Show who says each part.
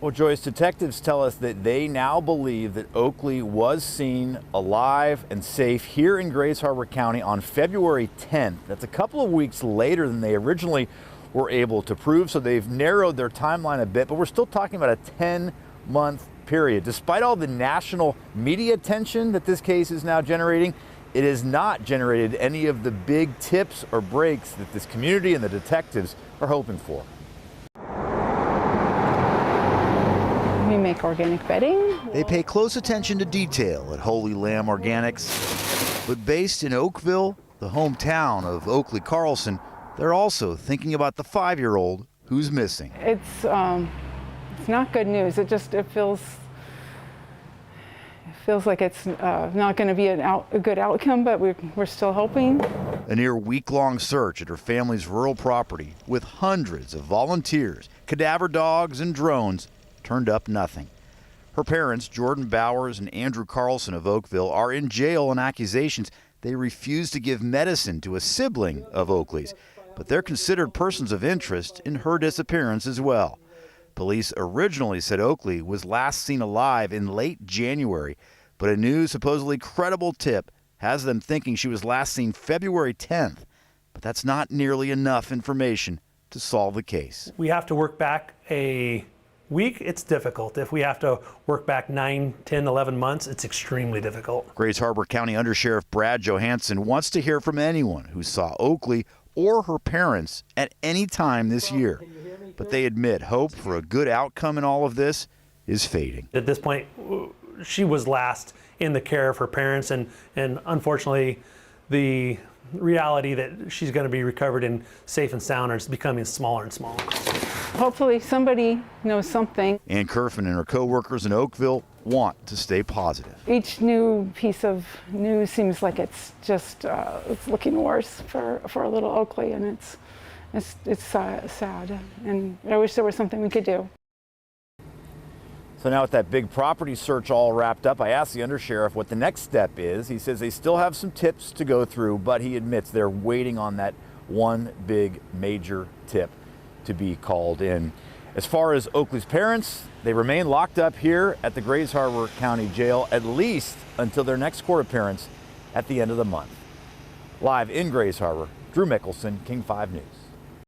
Speaker 1: Well, Joyce, detectives tell us that they now believe that Oakley was seen alive and safe here in Grays Harbor County on February 10th. That's a couple of weeks later than they originally were able to prove, so they've narrowed their timeline a bit, but we're still talking about a 10-month period. Despite all the national media attention that this case is now generating, it has not generated any of the big tips or breaks that this community and the detectives are hoping for.
Speaker 2: We make organic bedding.
Speaker 3: They pay close attention to detail at Holy Lamb Organics, but based in Oakville, the hometown of Oakley Carlson, they're also thinking about the 5-year-old who's missing.
Speaker 2: It's not good news. It feels like it's not going to be a good outcome, but we're still hoping.
Speaker 3: A near week-long search at her family's rural property with hundreds of volunteers, cadaver dogs, and drones turned up nothing. Her parents, Jordan Bowers and Andrew Carlson of Oakville, are in jail on accusations they refused to give medicine to a sibling of Oakley's, but they're considered persons of interest in her disappearance as well. Police originally said Oakley was last seen alive in late January, but a new, supposedly credible tip has them thinking she was last seen February 10th. But that's not nearly enough information to solve the case.
Speaker 4: We have to work back a week, it's difficult. If we have to work back 9, 10, 11 months, it's extremely difficult.
Speaker 3: Grays Harbor County Undersheriff Brad Johansson wants to hear from anyone who saw Oakley or her parents at any time this year. But they admit hope for a good outcome in all of this is fading.
Speaker 4: At this point, she was last in the care of her parents, and unfortunately, the reality that she's going to be recovered and safe and sound is becoming smaller and smaller.
Speaker 2: Hopefully somebody knows something.
Speaker 3: Ann Kerfin and her co-workers in Oakville want to stay positive.
Speaker 2: Each new piece of news seems like it's just it's looking worse for little Oakley, and it's sad, and I wish there was something we could do.
Speaker 1: So now with that big property search all wrapped up, I asked the undersheriff what the next step is. He says they still have some tips to go through, but he admits they're waiting on that one big major tip to be called in. As far as Oakley's parents, they remain locked up here at the Grays Harbor County Jail at least until their next court appearance at the end of the month. Live in Grays Harbor, Drew Mickelson, King 5 News.